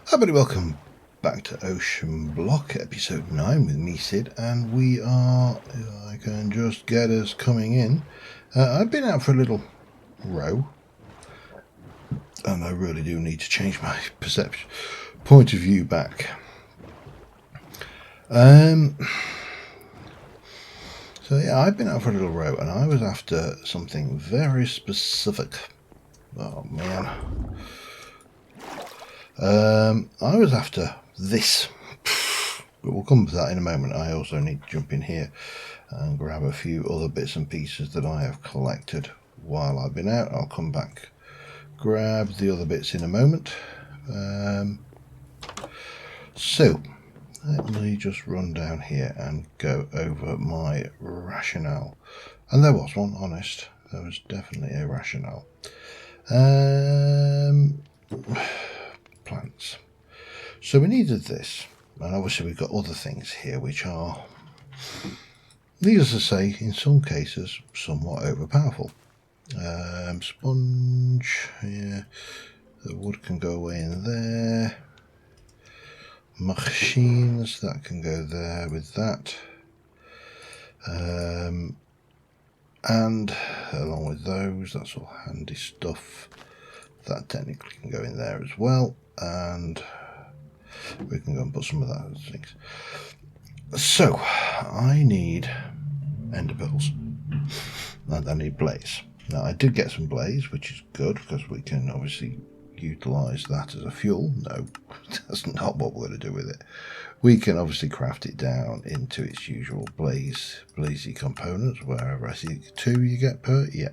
Everybody, welcome back to Ocean Block, episode 9 with me, Sid, and we are, if I can just get us coming in. I've been out for a little row, and I really do need to change my point of view back. So yeah, I've been out for a little row, and I was after something very specific. Oh man. I was after this, but we'll come to that in a moment. I also need to jump in here and grab a few other bits and pieces that I have collected while I've been out. I'll come back, grab the other bits in a moment. So let me just run down here and go over my rationale. And there was one, honest. There was definitely a rationale. Plants. So we needed this, and obviously we've got other things here which are, needless to say, in some cases somewhat overpowerful. Sponge, yeah, the wood can go away in there. Machines, that can go there with that. And along with those, that's all handy stuff. That technically can go in there as well, and we can go and put some of those things. So I need ender pearls, and I need blaze. Now I did get some blaze, which is good because we can obviously utilize that as a fuel. No, that's not what we're going to do with it. We can obviously craft it down into its usual blazy components. Wherever I see 2 you get per, yeah.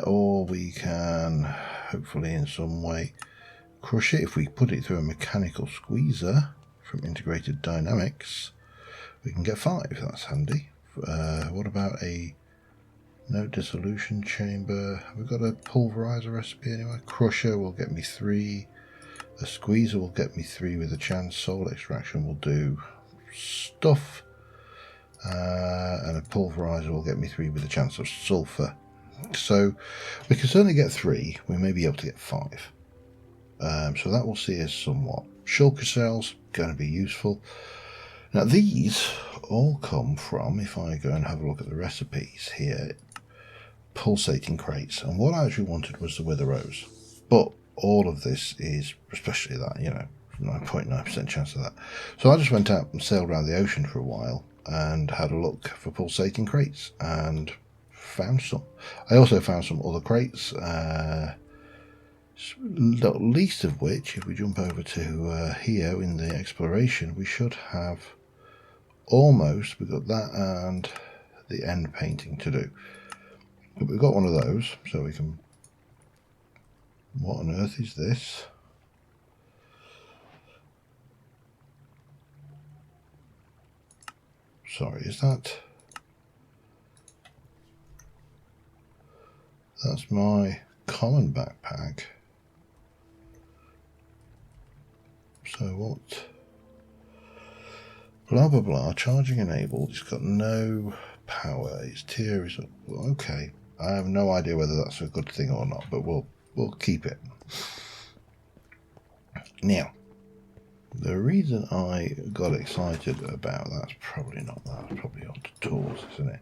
Or we can hopefully in some way crush it. If we put it through a mechanical squeezer from Integrated Dynamics, we can get 5. That's handy. What about a no dissolution chamber? We've got a pulverizer recipe anyway. Crusher will get me 3. A squeezer will get me 3 with a chance. Soul extraction will do stuff. And a pulverizer will get me 3 with a chance of sulfur. So we can certainly get 3. We may be able to get 5. So that will see us somewhat. Shulker cells, going to be useful. Now these all come from, if I go and have a look at the recipes here, Pulsating Crates. And what I actually wanted was the Wither Rose. But all of this is, especially that, 9.9% chance of that. So I just went out and sailed around the ocean for a while and had a look for Pulsating Crates and found some. I also found some other crates, not least of which, if we jump over to here in the exploration, we should have almost, we've got that and the end painting to do. But we've got one of those, so we can, what on earth is this? Sorry, is that? That's my common backpack. So what? Blah blah blah. Charging enabled. It's got no power. Its tier is okay. I have no idea whether that's a good thing or not, but we'll keep it. Now, the reason I got excited about that's probably not that. It's probably onto tools, isn't it?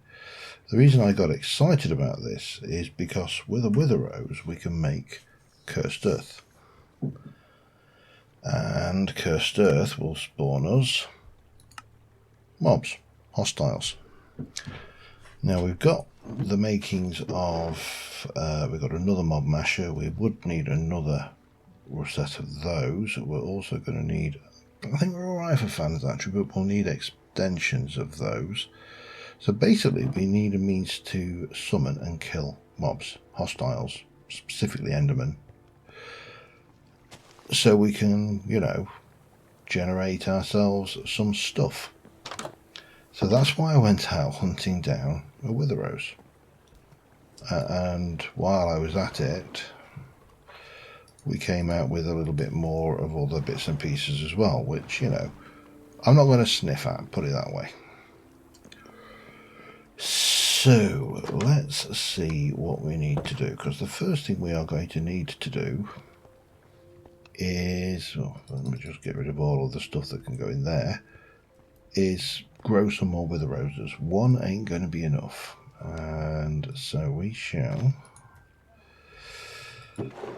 The reason I got excited about this is because with a Wither Rose we can make Cursed Earth. And Cursed Earth will spawn us mobs, hostiles. Now we've got the makings of, we've got another mob masher. We would need another set of those. We're also going to need, I think we're alright for fans actually, but we'll need extensions of those. So basically we need a means to summon and kill mobs, hostiles, specifically Endermen. So we can, generate ourselves some stuff. So that's why I went out hunting down a Wither Rose. And while I was at it, we came out with a little bit more of other bits and pieces as well, which, I'm not going to sniff at, put it that way. So let's see what we need to do, because the first thing we are going to need to do is, let me just get rid of all of the stuff that can go in there, is grow some more wither roses. One ain't going to be enough, and so we shall.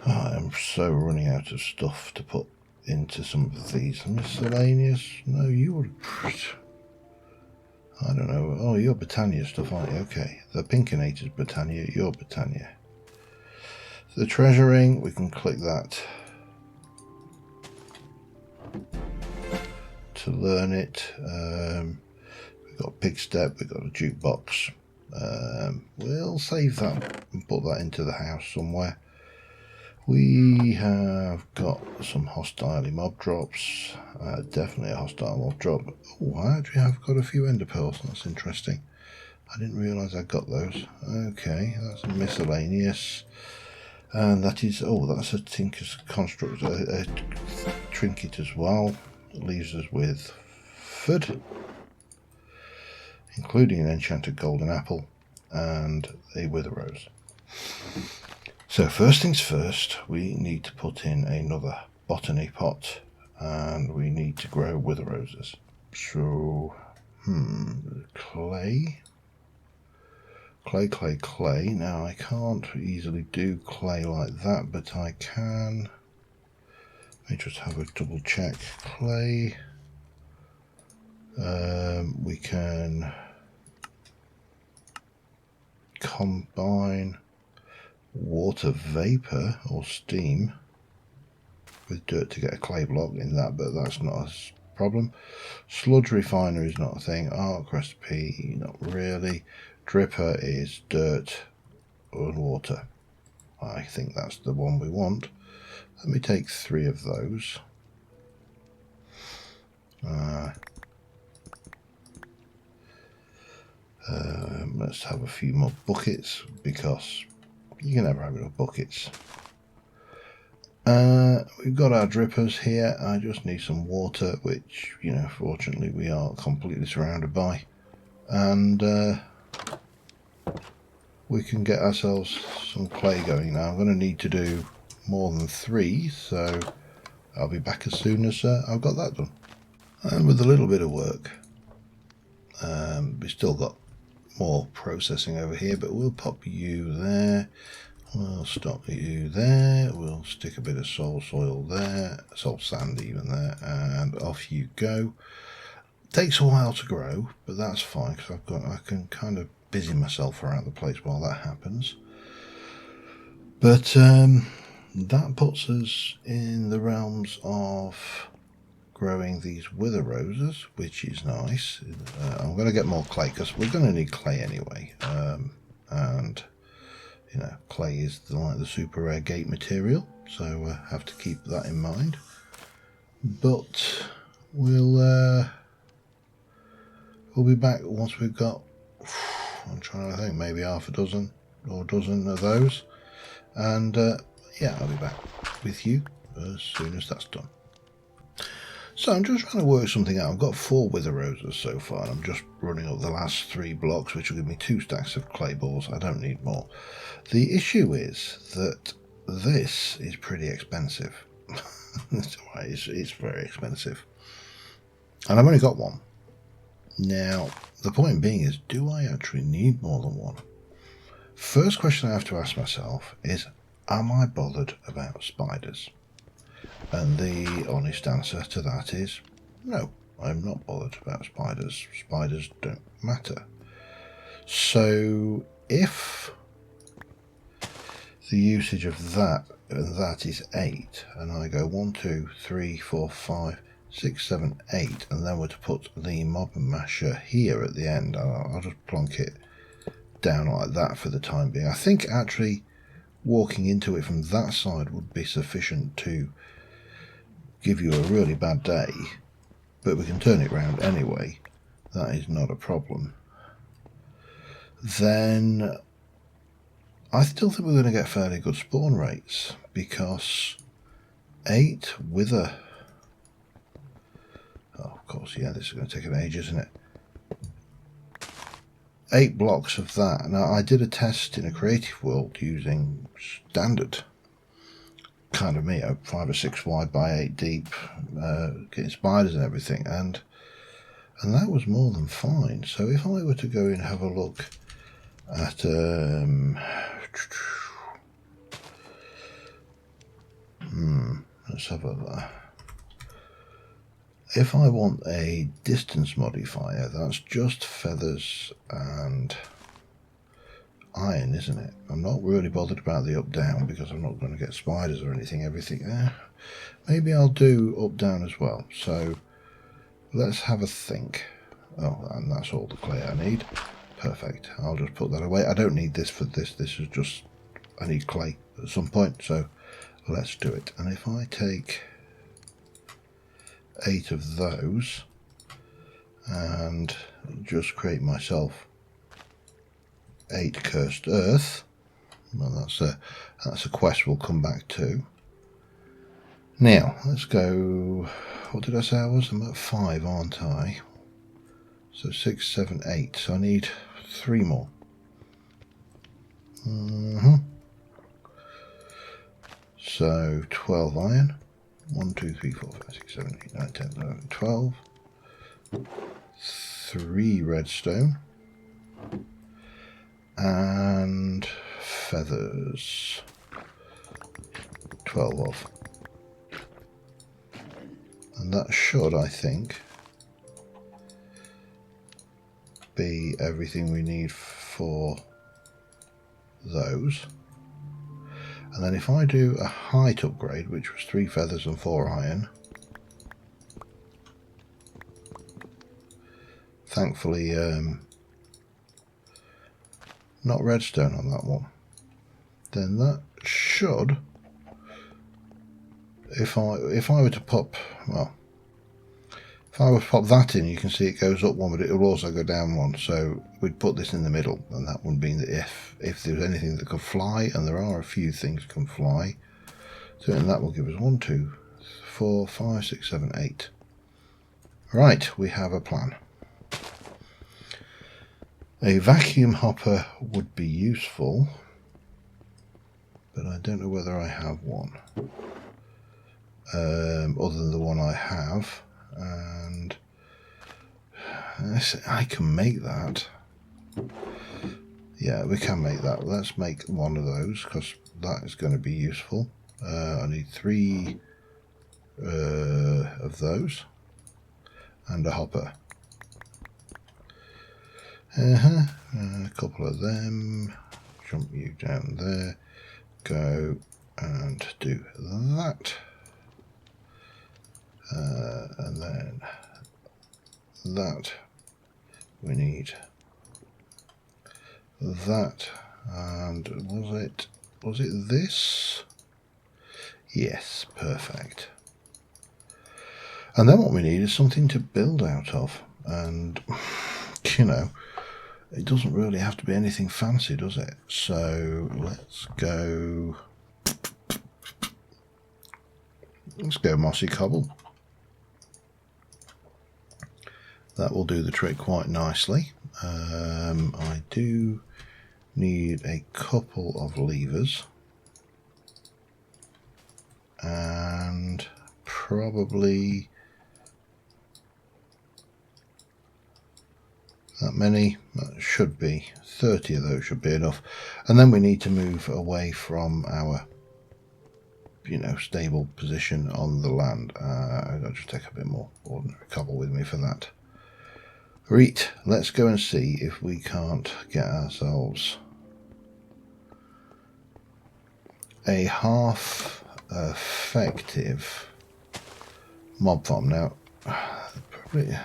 I am so running out of stuff to put into some of these. Miscellaneous? No, you would. I don't know. Oh, you're Britannia stuff, aren't you? Okay. The Pinkinator's Britannia, you're Britannia. The treasuring, we can click that to learn it. We've got Pig Step, we've got a Jukebox. We'll save that and put that into the house somewhere. We have got some hostile mob drops. Definitely a hostile mob drop. Oh, I actually have got a few ender pearls. That's interesting. I didn't realise I got those. Okay, that's a miscellaneous. And that is, oh, that's a Tinker's Construct, a trinket as well. It leaves us with food, including an enchanted golden apple and a wither rose. So first things first, we need to put in another botany pot, and we need to grow wither roses. So, clay. Now I can't easily do clay like that, but I can. Let me just have a double check. Clay. We can combine water vapor or steam with dirt to get a clay block in that, but that's not a problem. Sludge refiner is not a thing. Arc recipe, not really. Dripper is dirt and water. I think that's the one we want. Let me take 3 of those. Let's have a few more buckets, because you can never have enough buckets. We've got our drippers here. I just need some water, which, you know, fortunately we are completely surrounded by. And we can get ourselves some clay going now. I'm going to need to do more than 3, so I'll be back as soon as I've got that done. And with a little bit of work, we've still got more processing over here, but we'll pop you there. We'll stop you there. We'll stick a bit of soul soil there, soul sand even there, and off you go. Takes a while to grow, but that's fine, because I can kind of busy myself around the place while that happens. But that puts us in the realms of growing these wither roses, which is nice. I'm going to get more clay, because we're going to need clay anyway. And you know, clay is like the super rare gate material, so have to keep that in mind. But we'll be back once we've got, I'm trying to think, maybe half a dozen or a dozen of those, and yeah, I'll be back with you as soon as that's done. So I'm just trying to work something out. I've got 4 wither roses so far, and I'm just running up the last 3 blocks, which will give me 2 stacks of clay balls. I don't need more. The issue is that this is pretty expensive. It's very expensive, and I've only got 1. Now, the point being is, do I actually need more than 1? First question I have to ask myself is, am I bothered about spiders? And the honest answer to that is, no, I'm not bothered about spiders. Spiders don't matter. So, if the usage of that, and that is 8, and I go 1, 2, 3, 4, 5, 6, 7, 8, and then we're to put the mob masher here at the end, I'll just plonk it down like that for the time being. I think actually walking into it from that side would be sufficient to give you a really bad day, but we can turn it around anyway. That is not a problem. Then I still think we're going to get fairly good spawn rates, because 8 wither. Oh, of course, yeah, this is going to take an age, isn't it? 8 blocks of that. Now I did a test in a creative world using standard kind of meter, 5 or 6 wide by 8 deep, getting spiders and everything, and that was more than fine. So if I were to go and have a look at let's have a if I want a distance modifier, that's just feathers and iron, isn't it? I'm not really bothered about the up down because I'm not going to get spiders or anything. Everything there. Maybe I'll do up down as well. So let's have a think. Oh, and that's all the clay I need. Perfect. I'll just put that away. I don't need this for this. This is just, I need clay at some point. So let's do it. And if I take 8 of those and just create myself 8 cursed earth, well, that's a quest we'll come back to. Now let's go. What did I say I was? I'm at 5, aren't I? So 6, 7, 8. So I need 3 more. So 12 iron. 1, 2, 3, 4, 5, 6, 7, 8, 9, 10, 11, 12. 3 redstone. And feathers. 12 of. And that should, I think, be everything we need for those. And then if I do a height upgrade, which was 3 feathers and 4 iron, thankfully not redstone on that one, then that should, if I were to pop, well, if I were to pop that in, you can see it goes up one, but it will also go down one. So we'd put this in the middle, and that would mean that if there was anything that could fly, and there are a few things that can fly, so then that will give us 1, 2, 4, 5, 6, 7, 8. Right, we have a plan. A vacuum hopper would be useful, but I don't know whether I have one other than the one I have. And I can make that. Yeah, we can make that. Let's make one of those because that is going to be useful. I need 3 of those and a hopper. A couple of them. Jump you down there. Go and do that. And then that. We need that. And was it this? Yes, perfect. And then what we need is something to build out of. And you know, it doesn't really have to be anything fancy, does it? So let's go mossy cobble. That will do the trick quite nicely. I do need a couple of levers and probably that many. That should be 30 of those should be enough. And then we need to move away from our stable position on the land. I'll just take a bit more ordinary cobble with me for that. Right, let's go and see if we can't get ourselves a half effective mob farm. Now, probably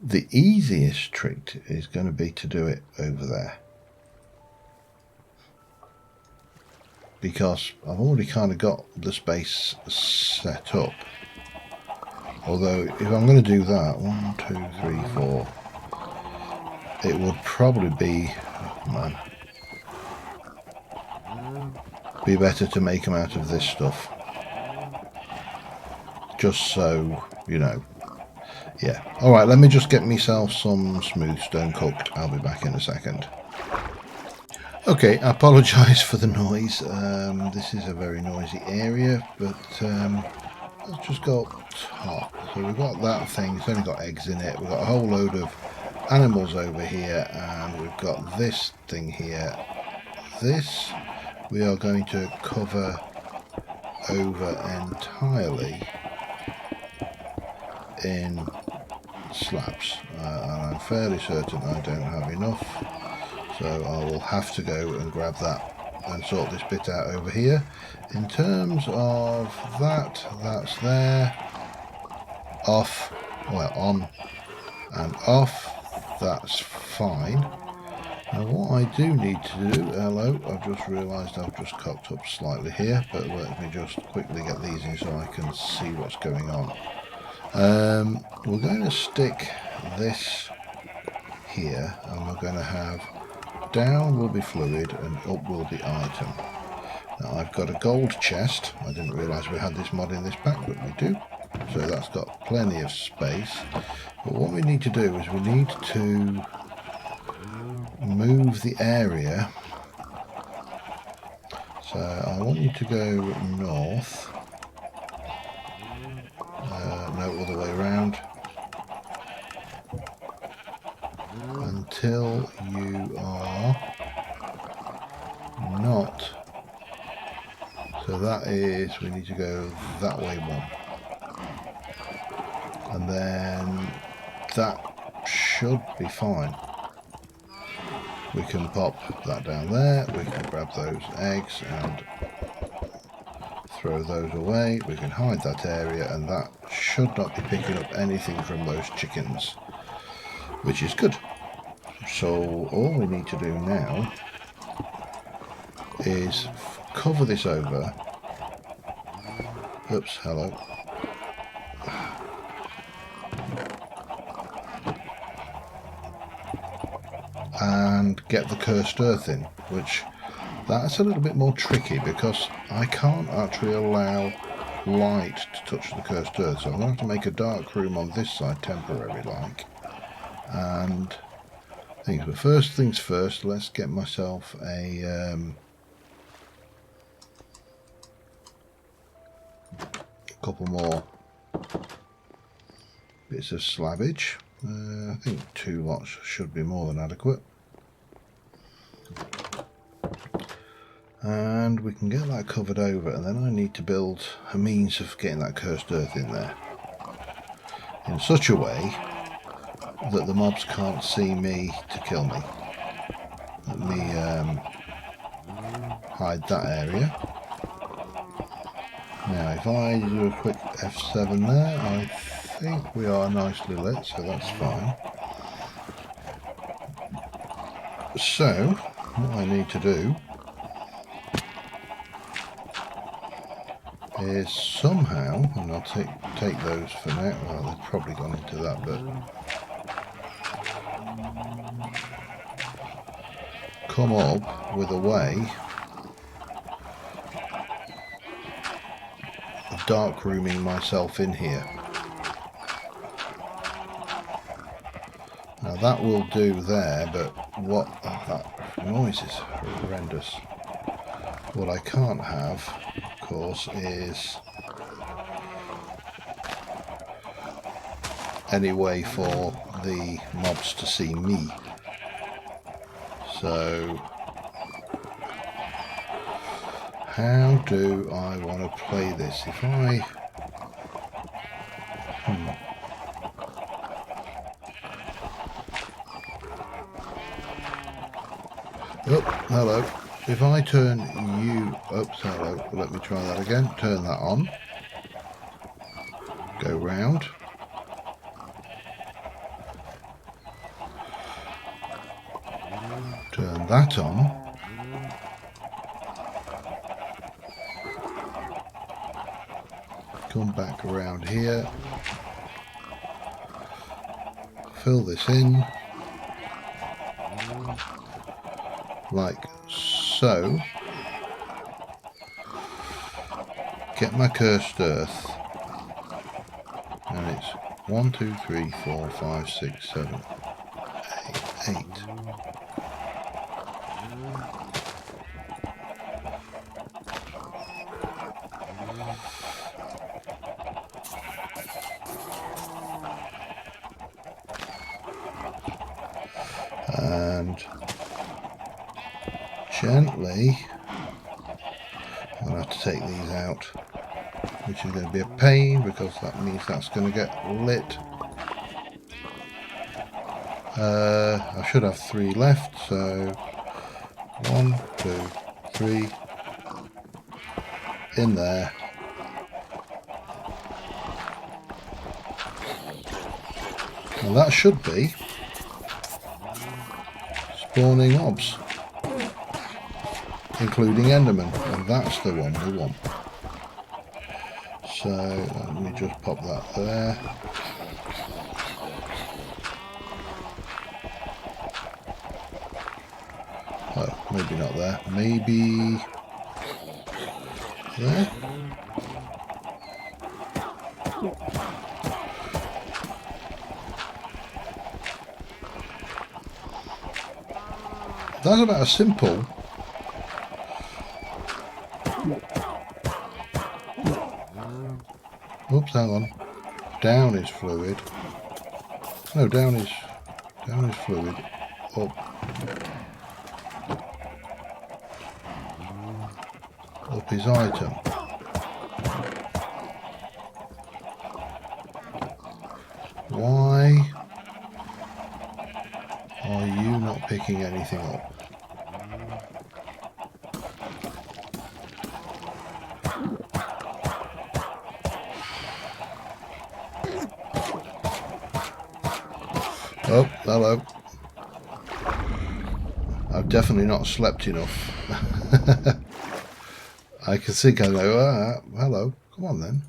the easiest trick is going to be to do it over there, because I've already kind of got the space set up. Although if I'm going to do that, 1, 2, 3, 4, it would probably be better to make them out of this stuff, just so Yeah. Alright, let me just get myself some smooth stone cooked. I'll be back in a second. Okay, I apologise for the noise. This is a very noisy area, but let's just go up top. So we've got that thing, it's only got eggs in it. We've got a whole load of animals over here, and we've got this thing here. This we are going to cover over entirely in slabs, and I'm fairly certain I don't have enough, so I will have to go and grab that and sort this bit out over here. In terms of that, that's there, off, well, on and off, that's fine. Now what I do need to do, hello, I've just realised I've just cocked up slightly here, but let me just quickly get these in so I can see what's going on. We're going to stick this here, and we're going to have down will be fluid and up will be item. Now I've got a gold chest. I didn't realise we had this mod in this pack, but we do. So that's got plenty of space. But what we need to do is we need to move the area. So I want you to go north. No, other way around. Until you are not. So that is, we need to go that way one. And then that should be fine. We can pop that down there, we can grab those eggs and throw those away, we can hide that area, and that should not be picking up anything from those chickens, which is good. So all we need to do now is cover this over. Oops, hello. And get the cursed earth in, which that's a little bit more tricky because I can't actually allow light to touch the cursed earth, so I'm going to have to make a dark room on this side temporary like, and things. But first things first, let's get myself a couple more bits of slabbage. I think 2 lots should be more than adequate. And we can get that covered over, and then I need to build a means of getting that cursed earth in there in such a way that the mobs can't see me to kill me. Let me hide that area. Now if I do a quick F7 there, I think we are nicely lit, so that's fine. So what I need to do is somehow, and I'll take those for now, well they've probably gone into that, but come up with a way of dark rooming myself in here. Now that will do there, but what, that noise is horrendous. What I can't have, of course, is any way for the mobs to see me. So how do I want to play this? If I oh, hello. If I turn you, oops, hello, let me try that again. Turn that on. Go round. Turn that on. Come back around here. Fill this in. Like so. Get my cursed earth. And it's, 1, 2, 3, 4, 5, 6, 7, 8. And gently, I'm going to have to take these out, which is going to be a pain because that means that's going to get lit. I should have 3 left, so 1, 2, 3 in there. And that should be spawning mobs, including Enderman, and that's the one we want. So let me just pop that there. Oh, maybe not there. Maybe there. That's about as simple. Oops, hang on. Down is fluid. No, down is fluid. Up his item. Why are you not picking anything up? Oh, hello. I've definitely not slept enough. I can think I go, hello, come on then.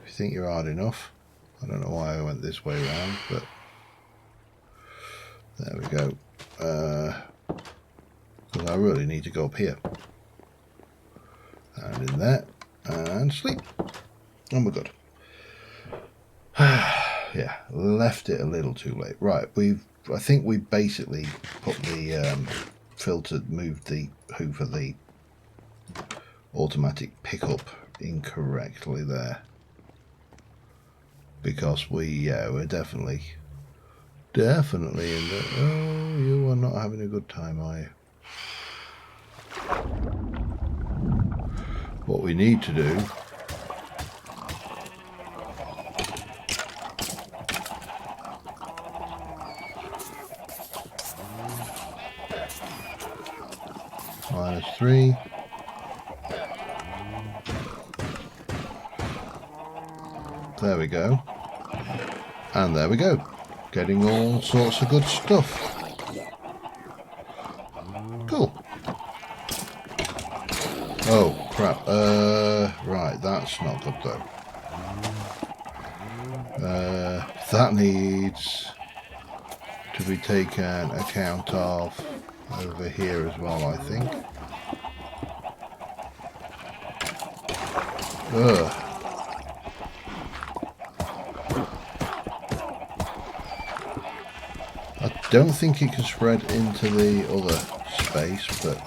If you think you're hard enough. I don't know why I went this way around, but there we go. Because I really need to go up here. And in there, and sleep. And we're good. Yeah, left it a little too late. Right, I think we basically put the moved the hoover, the automatic pickup incorrectly there. Because we're definitely in the... Oh, you are not having a good time, are you? What we need to do... -3. There we go. And there we go. Getting all sorts of good stuff. Cool. Oh, crap. Right, that's not good though. That needs to be taken account of over here as well, I think. Ugh. I don't think it can spread into the other space, but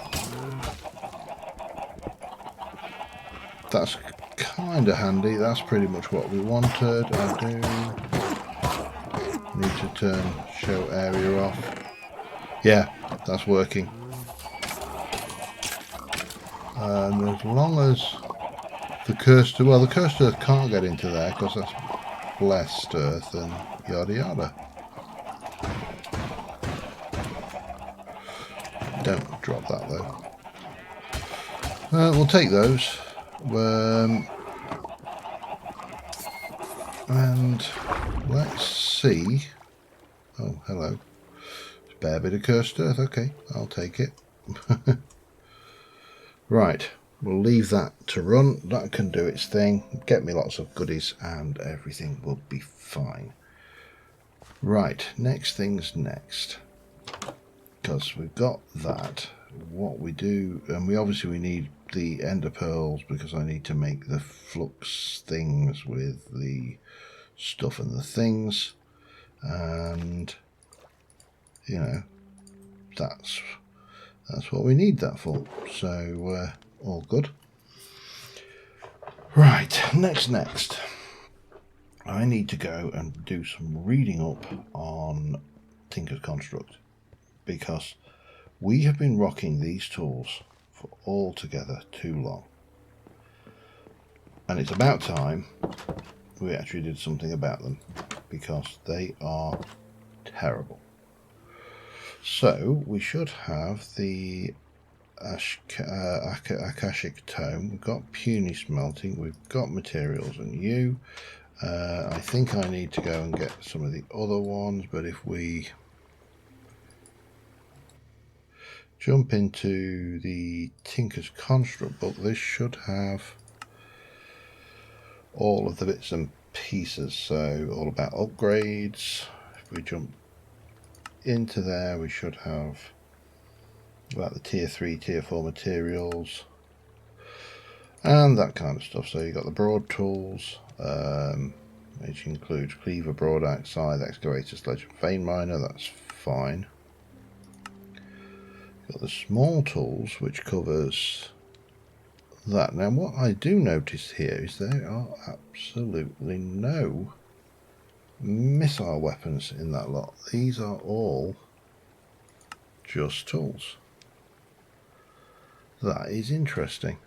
that's kind of handy. That's pretty much what we wanted. I do need to turn show area off. Yeah, that's working. And as long as the cursed, well, the cursed earth can't get into there because that's blessed earth and yada yada. Don't drop that though. We'll take those. And let's see. Oh, hello. Spare bit of cursed earth. Okay, I'll take it. Right, we'll leave that to run. That can do its thing. Get me lots of goodies and everything will be fine. Right, next thing's next. Because we've got that. What we do, and we need the ender pearls because I need to make the flux things with the stuff and the things, and you know, that's what we need that for. So all good. Right, next I need to go and do some reading up on Tinker's Construct, because we have been rocking these tools for altogether too long, and it's about time we actually did something about them, because they are terrible. So we should have the Akashic Tome, we've got Puny Smelting, we've got Materials and you. I think I need to go and get some of the other ones, but if we jump into the Tinker's Construct book, this should have all of the bits and pieces, so all about upgrades. If we jump into there, we should have about the tier 3, tier 4 materials and that kind of stuff. So you've got the broad tools, which includes cleaver, broadaxe, scythe, excavator, sledge and vein miner. That's fine. You've got the small tools, which covers that. Now what I do notice here is there are absolutely no missile weapons in that lot. These are all just tools. That is interesting.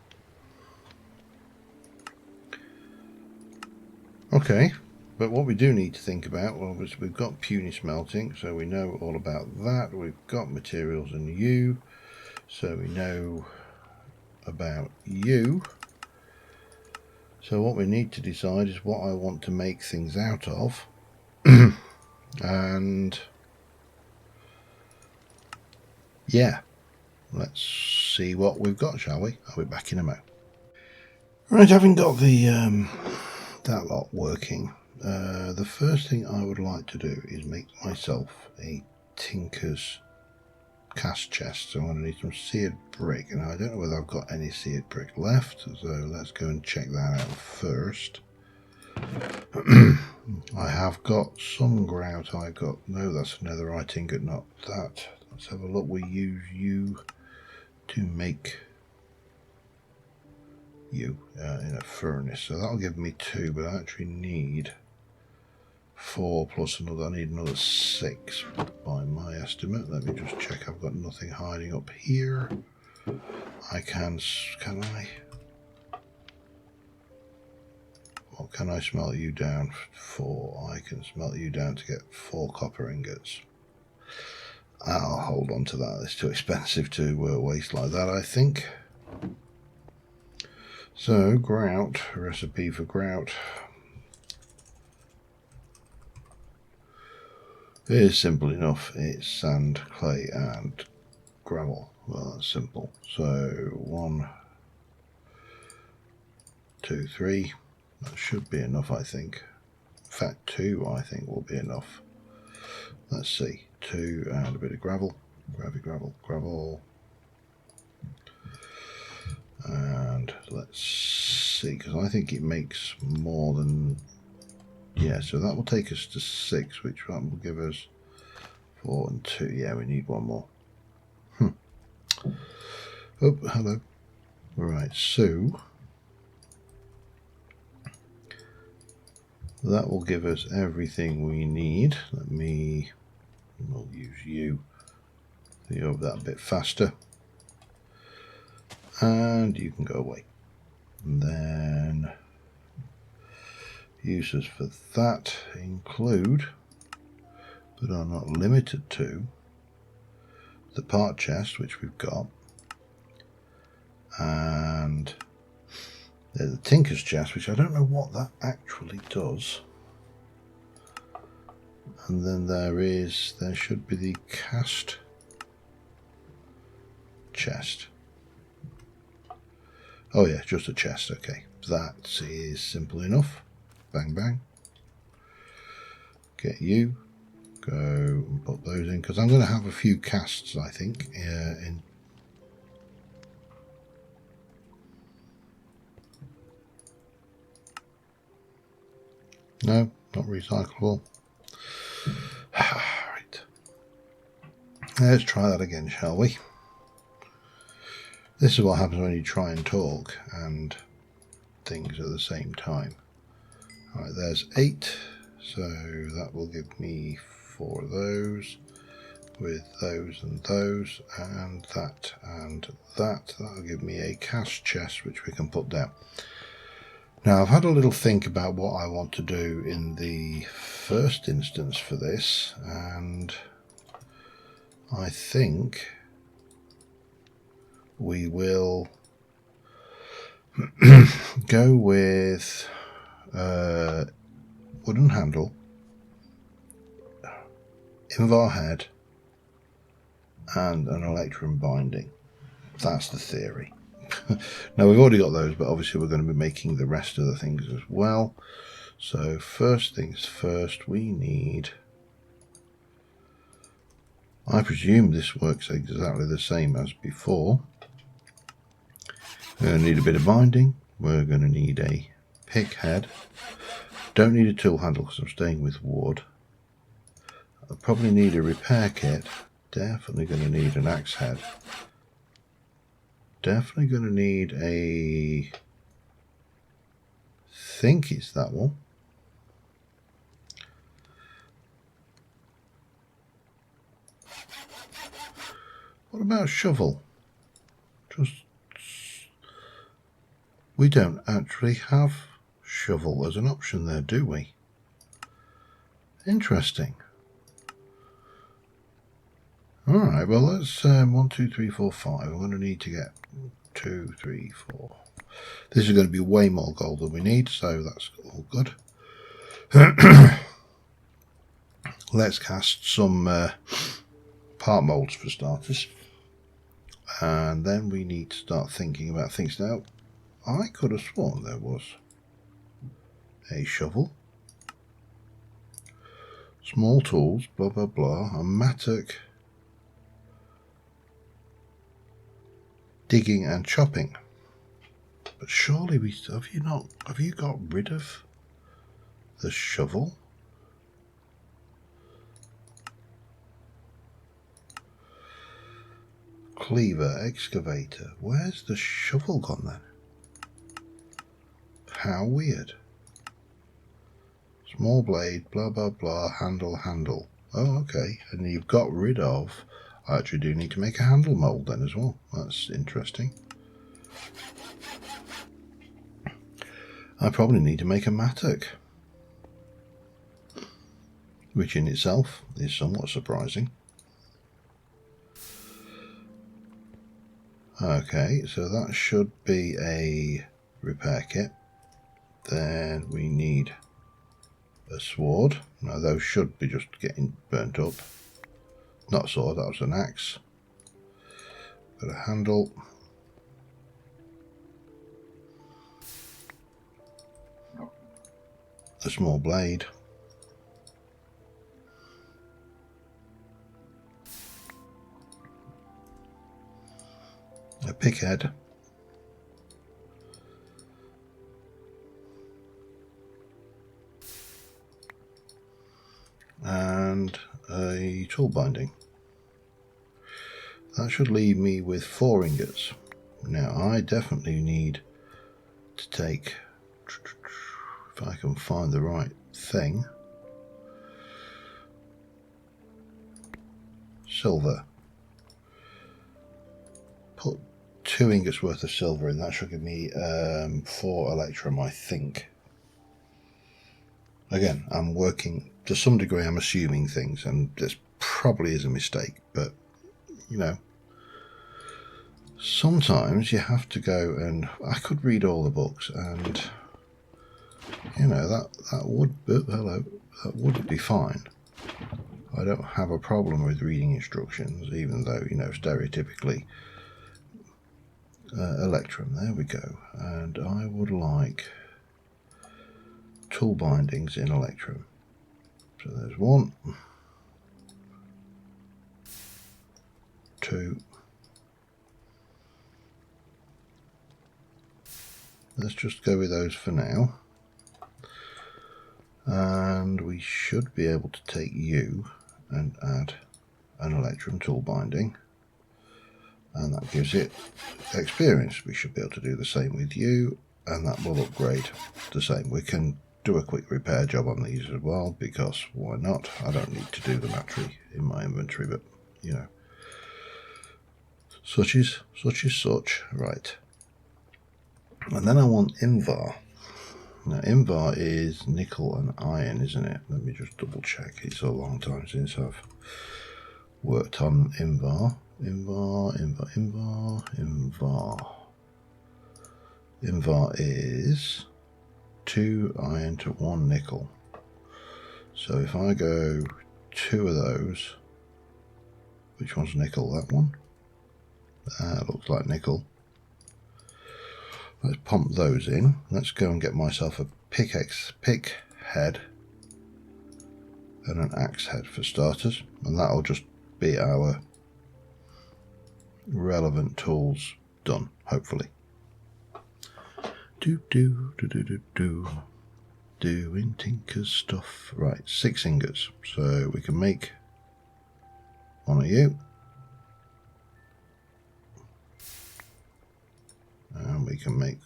Okay, but what we do need to think about, well, is we've got Puny Smelting, so we know all about that. We've got Materials and you, so we know about you. So what we need to decide is what I want to make things out of. And yeah, let's see what we've got, shall we? I'll be back in a mo. Right, having got the that lot working, the first thing I would like to do is make myself a Tinker's cast chest. So I'm going to need some seared brick, and I don't know whether I've got any seared brick left, so let's go and check that out first. I have got some grout. I got, no, that's another right ingot, not that. Let's have a look. We use you to make you in a furnace, so that'll give me 2, but I actually need 4 plus another. I need another 6 by my estimate. Let me just check. I've got nothing hiding up here. I can I? What can I smelt you down for? I can smelt you down to get 4 copper ingots. I'll hold on to that. It's too expensive to waste like that, I think. So, grout, recipe for grout. It is simple enough. It's sand, clay, and gravel. Well, that's simple. So, 1, 2, 3. That should be enough, I think. In fact, 2, I think, will be enough. Let's see. 2 and a bit of gravel. Gravel. And let's see, because I think it makes more than, yeah, so that will take us to 6, which one will give us 4 and 2. Yeah, we need one more. Oh, hello. Right, so that will give us everything we need. We'll use you to go over that a bit faster. And you can go away. And then uses for that include, but are not limited to, the part chest, which we've got, and there's the Tinker's chest, which I don't know what that actually does. And then there should be the cast chest. Oh yeah, just a chest, okay. That is simple enough. Bang, bang. Get you. Go and put those in, because I'm going to have a few casts, I think, in. No, not recyclable. Right. Let's try that again, shall we? This is what happens when you try and talk and things at the same time. Alright, there's 8, so that will give me 4 of those, with those and those, and that and that. That'll give me a cast chest which we can put down. Now, I've had a little think about what I want to do in the first instance for this, and I think we will go with wooden handle, Invar head, and an electrum binding. That's the theory. Now, we've already got those, but obviously we're going to be making the rest of the things as well. So first things first, we need, I presume this works exactly the same as before. We're going to need a bit of binding. We're going to need a pick head. Don't need a tool handle because I'm staying with wood. I'll probably need a repair kit. Definitely going to need an axe head. Definitely going to need a, think it's that one. What about a shovel? We don't actually have shovel as an option there, do we? Interesting. Alright, well let's 1, 2, 3, 4, 5. I'm going to need to get 2, 3, 4. This is going to be way more gold than we need, so that's all good. Let's cast some part molds for starters. And then we need to start thinking about things. Now, I could have sworn there was a shovel, small tools, blah blah blah, a mattock, digging and chopping. But surely we have you got rid of the shovel? Cleaver, excavator. Where's the shovel gone then? How weird. Small blade, blah blah blah, handle. Oh, okay. And you've got rid of, I actually do need to make a handle mold then as well. That's interesting. I probably need to make a mattock, which in itself is somewhat surprising. Okay, so that should be a repair kit. Then we need a sword. Now those should be just getting burnt up. Not a sword, that was an axe. Got a handle. A small blade. A pick head. And a tool binding. That should leave me with 4 ingots. Now I definitely need to take, if I can find the right thing, silver. Put 2 ingots worth of silver in. That should give me 4 electrum, I think. Again, I'm working to some degree, I'm assuming things, and this probably is a mistake, but you know, sometimes you have to go, and I could read all the books, and you know, that would be fine. I don't have a problem with reading instructions, even though, you know, stereotypically electrum, there we go. And I would like tool bindings in electrum. So there's 1, 2. Let's just go with those for now. And we should be able to take you and add an electrum tool binding, and that gives it experience. We should be able to do the same with you, and that will upgrade the same. We can do a quick repair job on these as well, because why not? I don't need to do the battery in my inventory, but you know, such is such. Right. And then I want Invar. Now Invar is nickel and iron, isn't it? Let me just double check. It's a long time since I've worked on Invar. Invar is 2 iron to 1 nickel. So if I go 2 of those, which one's nickel? That one? That looks like nickel. Let's pump those in. Let's go and get myself a pick head and an axe head for starters, and that'll just be our relevant tools done, hopefully. Doing Tinker's stuff. Right, 6 ingots. So we can make one of you. And we can make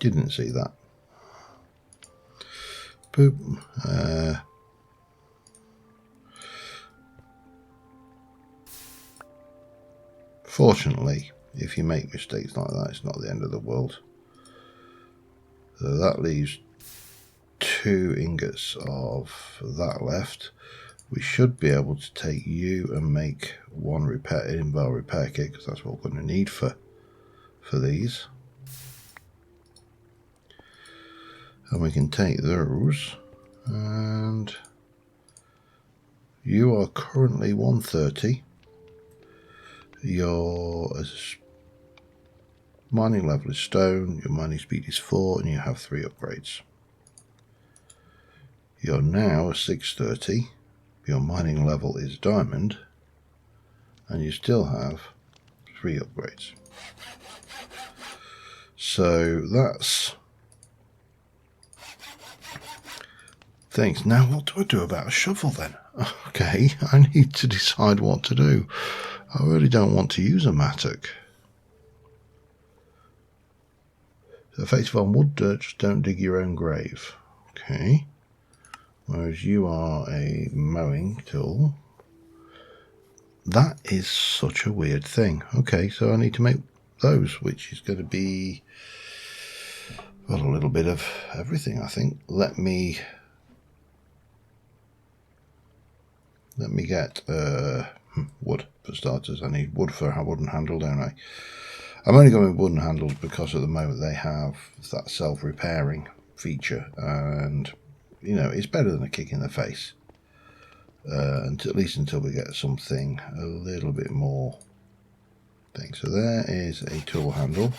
didn't see that. Boop. Fortunately, if you make mistakes like that, it's not the end of the world. So that leaves 2 ingots of that left. We should be able to take you and make 1 Invar repair kit, because that's what we're going to need for these. And we can take those, and you are currently 130. Your mining level is stone, your mining speed is 4, and you have 3 upgrades. You're now 630, your mining level is diamond, and you still have 3 upgrades. So that's things. Now what do I do about a shovel then? Okay, I need to decide what to do. I really don't want to use a mattock. Effective on wood dirt, just don't dig your own grave. Okay. Whereas you are a mowing tool. That is such a weird thing. Okay, so I need to make those, which is going to be, well, a little bit of everything, I think. Let me get wood for starters. I need wood for a wooden handle, don't I? I'm only going with wooden handles because at the moment they have that self-repairing feature, and you know, it's better than a kick in the face. At least until we get something a little bit more thing. So there is a tool handle,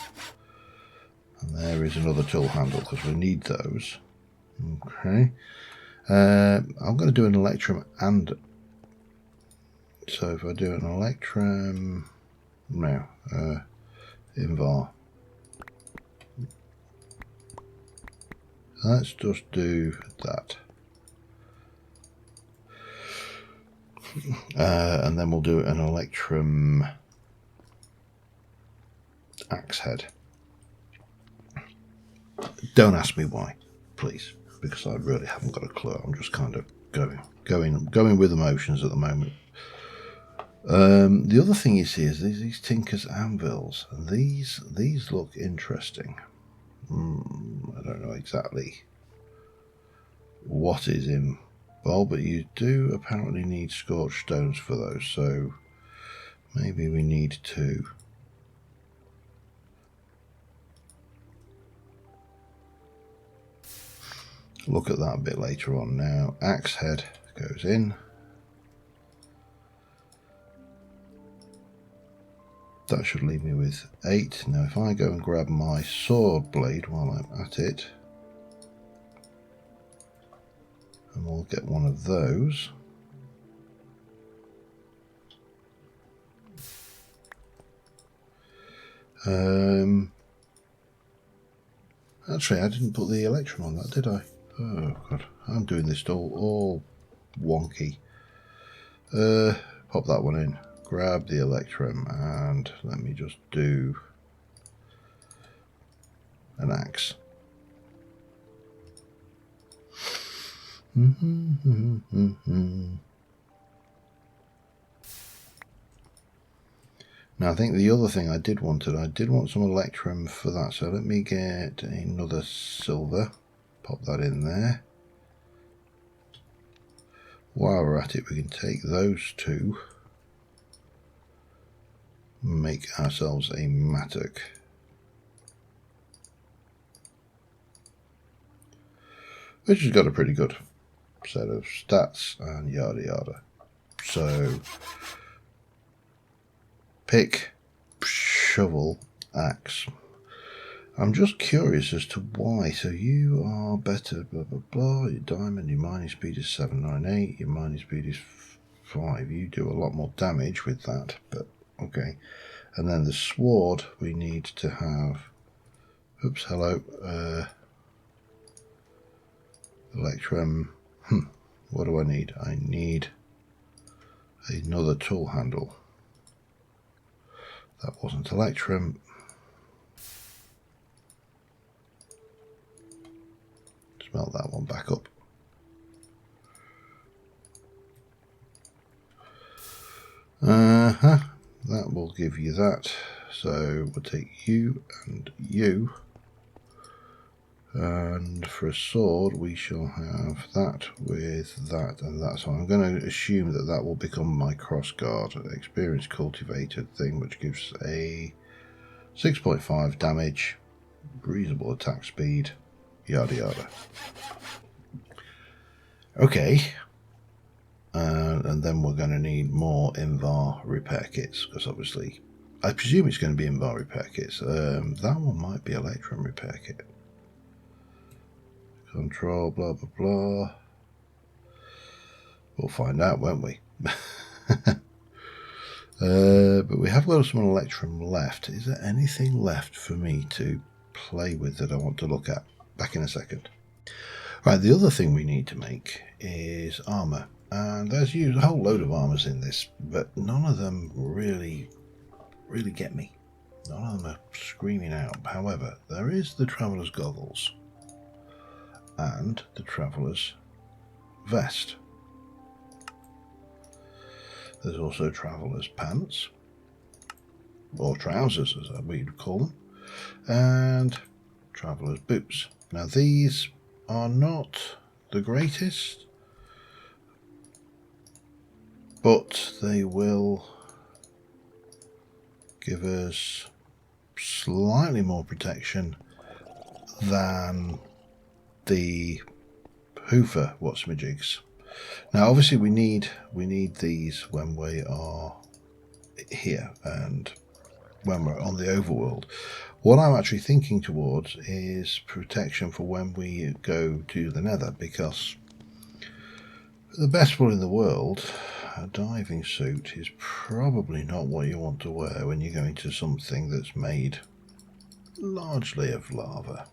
and there is another tool handle because we need those. Okay. I'm going to do an electrum, and so if I do an electrum, no, Invar. Let's just do that. And then we'll do an electrum axe head. Don't ask me why, please, because I really haven't got a clue. I'm just kind of going with emotions at the moment. The other thing you see is these Tinker's Anvils, and these look interesting. I don't know exactly what is involved, but you do apparently need scorched stones for those, so maybe we need to look at that a bit later on. Now, axe head goes in. That should leave me with 8. Now, if I go and grab my sword blade while I'm at it, and we'll get one of those. Actually, I didn't put the Electrum on that, did I? Oh god, I'm doing this all wonky. Pop that one in, grab the Electrum, and let me just do an axe. Now I think the other thing I did want some Electrum for that, so let me get another silver, pop that in there. While we're at it, we can take those two, make ourselves a mattock. Which has got a pretty good set of stats and yada yada. So, pick, shovel, axe. I'm just curious as to why. So you are better, blah blah blah. Your diamond, your mining speed is 798. Your mining speed is 5. You do a lot more damage with that, but okay. And then the sword we need to have. Oops, hello. Electrum. What do I need? I need another tool handle. That wasn't Electrum. Smelt that one back up. That will give you that. So we'll take you and you. And for a sword we shall have that with that and that. So I'm going to assume that that will become my crossguard experience cultivated thing, which gives a 6.5 damage, reasonable attack speed, yada yada. Okay, and then we're going to need more Invar repair kits, because obviously I presume it's going to be Invar repair kits. That one might be Electrum repair kit. Control, blah blah blah. We'll find out, won't we? But we have got some Electrum left. Is there anything left for me to play with that I want to look at? Back in a second. Right, the other thing we need to make is armour. And there's a whole load of armours in this, but none of them really get me. None of them are screaming out. However, there is the Traveller's Goggles and the Traveller's Vest. There's also Traveller's Pants, or Trousers as we'd call them, and Traveller's Boots. Now these are not the greatest, but they will give us slightly more protection than the Hoofer whatsamajigs. Now obviously we need these when we are here and when we're on the overworld. What I'm actually thinking towards is protection for when we go to the nether, because the best one in the world, a diving suit, is probably not what you want to wear when you're going to something that's made largely of lava.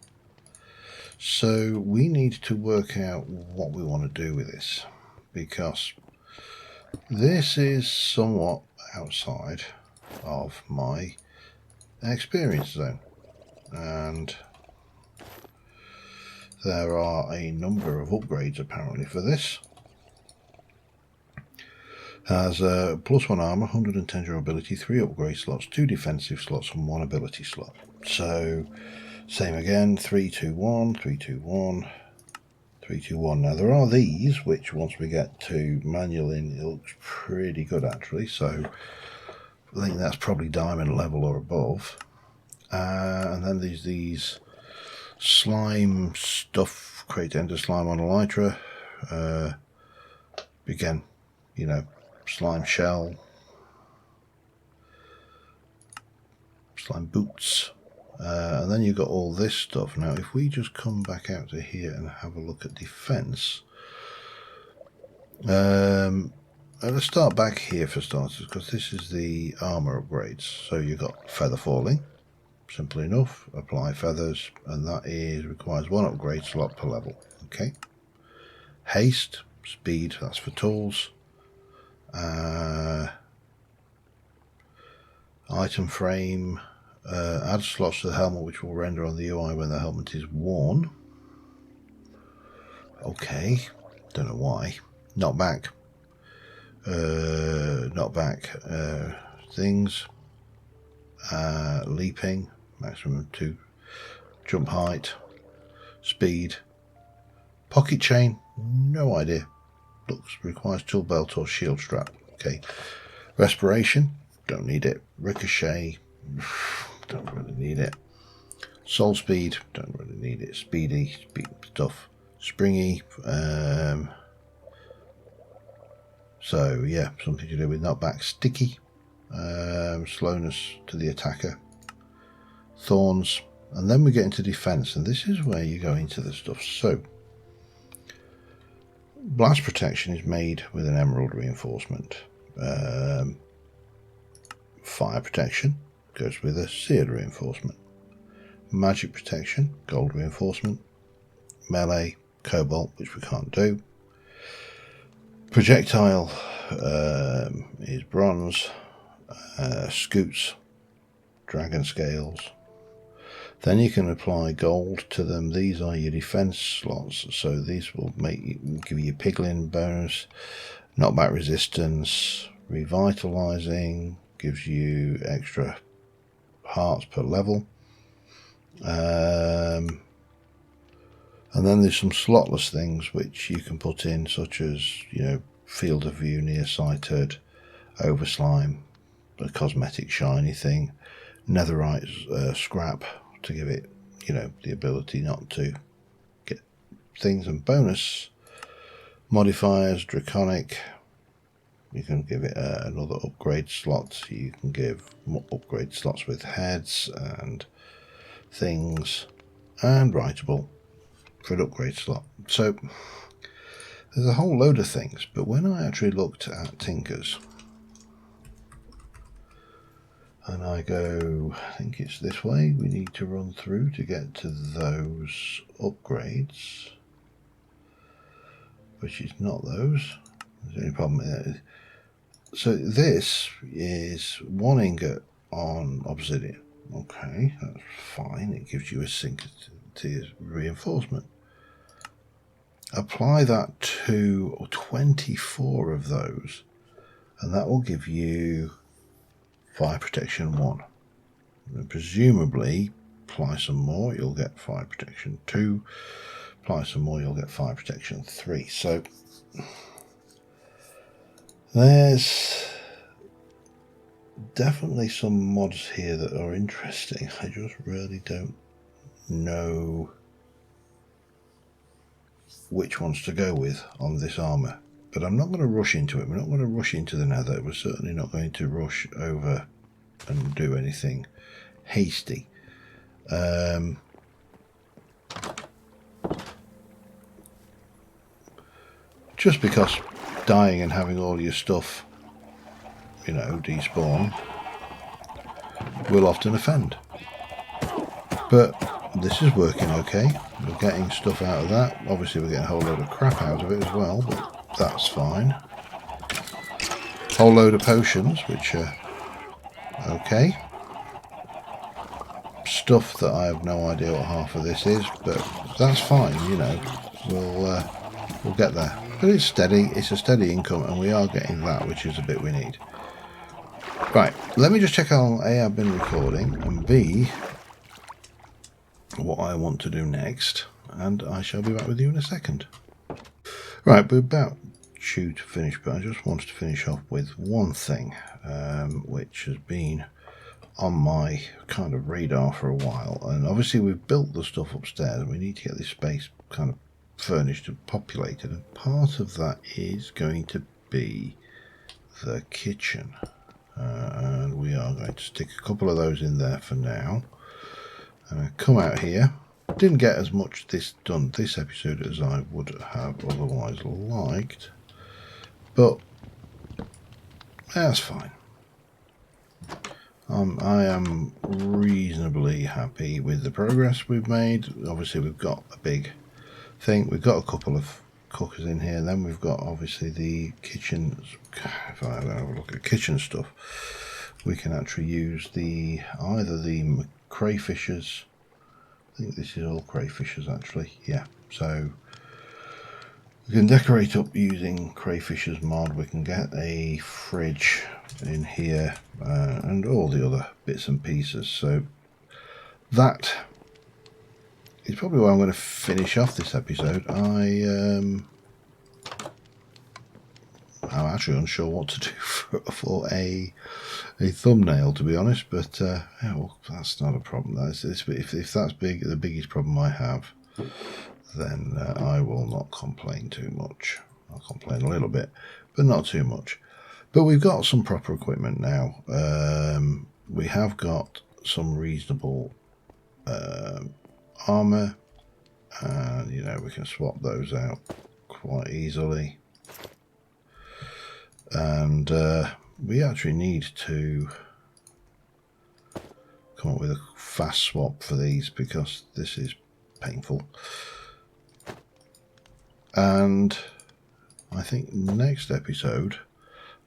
So we need to work out what we want to do with this, because this is somewhat outside of my experience zone, and there are a number of upgrades apparently for this. Has a +1 armor, 110 durability, 3 upgrade slots, 2 defensive slots and 1 ability slot. So same again, 321, 321, 321. Now there are these which once we get to manual in, it looks pretty good actually, so I think that's probably diamond level or above. And then there's these slime stuff, create ender slime on elytra. Again, you know, slime shell, slime boots, and then you've got all this stuff. Now if we just come back out to here and have a look at defense, let's start back here for starters, because this is the armor upgrades. So you've got feather falling, Simple enough. Apply feathers, and that requires 1 upgrade slot per level. Okay. Haste, speed, that's for tools. Item frame, add slots to the helmet which will render on the UI when the helmet is worn. Okay, don't know why. Knockback. Things. Leaping, maximum 2. Jump height. Speed. Pocket chain, no idea. Requires tool belt or shield strap. Okay. Respiration, don't need it. Ricochet, don't really need it. Soul speed, don't really need it. Speedy, speed stuff. Springy, so yeah, something to do with knockback. Sticky, slowness to the attacker. Thorns, and then we get into defense, and this is where you go into the stuff. So blast protection is made with an emerald reinforcement. Fire protection goes with a seared reinforcement. Magic protection, gold reinforcement. Melee, cobalt, which we can't do. Projectile is bronze. Scoots, dragon scales. Then you can apply gold to them. These are your defense slots, so these will give you piglin bonus, knockback resistance, revitalizing, gives you extra hearts per level. And then there's some slotless things which you can put in, such as, field of view, nearsighted, over slime, a cosmetic shiny thing, netherite scrap to give it, the ability not to get things, and bonus modifiers, draconic. You can give it another upgrade slot. You can give more upgrade slots with heads and things, and writable for an upgrade slot. So there's a whole load of things, but when I actually looked at Tinkers, and I go, I think it's this way we need to run through to get to those upgrades, which is not those. There's the only problem with that. So this is 1 ingot on obsidian. Okay, that's fine. It gives you a synchronous reinforcement. Apply that to 24 of those, and that will give you fire protection 1. And presumably, apply some more, you'll get fire protection 2. Apply some more, you'll get fire protection 3. So there's definitely some mods here that are interesting. I just really don't know which ones to go with on this armor, but I'm not going to rush into it. We're not going to rush into the nether. We're certainly not going to rush over and do anything hasty. Just because dying and having all your stuff, despawn, will often offend. But this is working okay. We're getting stuff out of that. Obviously we're getting a whole load of crap out of it as well, but that's fine. Whole load of potions, which are okay. Stuff that I have no idea what half of this is, but that's fine, we'll get there. But it's steady, it's a steady income, and we are getting that, which is a bit we need. Right, let me just check how A, I've been recording, and B, what I want to do next, and I shall be back with you in a second. Right, we're about due to finish, but I just wanted to finish off with one thing, which has been on my kind of radar for a while. And obviously we've built the stuff upstairs, and we need to get this space kind of furnished and populated, and part of that is going to be the kitchen, and we are going to stick a couple of those in there for now. And I come out here, didn't get as much done this episode as I would have otherwise liked, but that's fine. I am reasonably happy with the progress we've made. Obviously we've got a big thing, we've got a couple of cookers in here, then we've got obviously the kitchen. If I have a look at kitchen stuff, we can actually use either the crayfishers. I think this is all crayfishers actually, yeah. So we can decorate up using crayfishers mod. We can get a fridge in here and all the other bits and pieces. So that is probably where I'm going to finish off this episode. I'm actually unsure what to do for a thumbnail, to be honest, but yeah, well, that's not a problem. If that's the biggest problem I have, then I will not complain too much. I'll complain a little bit, but not too much. But we've got some proper equipment now. We have got some reasonable armor, and you know, we can swap those out quite easily. And we actually need to come up with a fast swap for these because this is painful. And I think next episode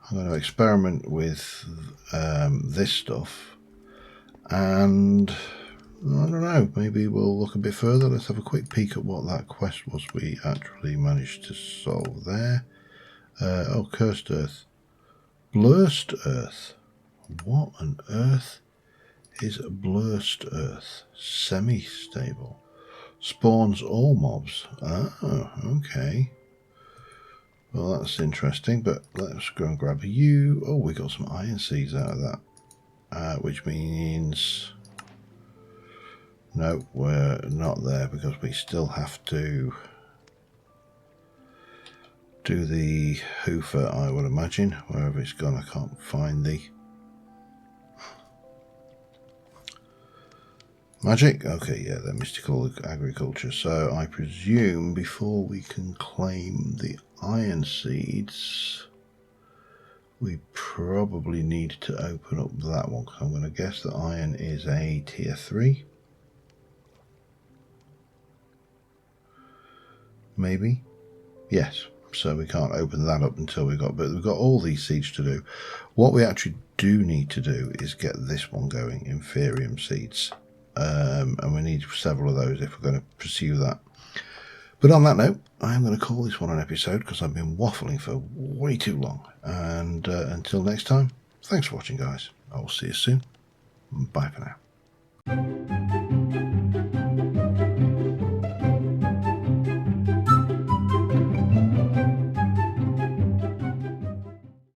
I'm going to experiment with this stuff, and I don't know, maybe we'll look a bit further. Let's have a quick peek at what that quest was we actually managed to solve there. Oh, Cursed Earth. Blurst Earth. What on earth is Blurst Earth? Semi-stable. Spawns all mobs. Oh, okay. Well, that's interesting, but let's go and grab you. Oh, we got some iron seeds out of that. Which means... no, we're not there because we still have to do the hoofer, I would imagine. Wherever it's gone, I can't find the magic. Okay, yeah, the mystical agriculture. So I presume before we can claim the iron seeds, we probably need to open up that one, because I'm going to guess that iron is a tier 3. Maybe. Yes. So we can't open that up until we've got all these seeds to do. What we actually do need to do is get this one going, Inferium seeds. And we need several of those if we're going to pursue that. But on that note, I'm going to call this one an episode because I've been waffling for way too long. And until next time, thanks for watching, guys. I will see you soon. Bye for now.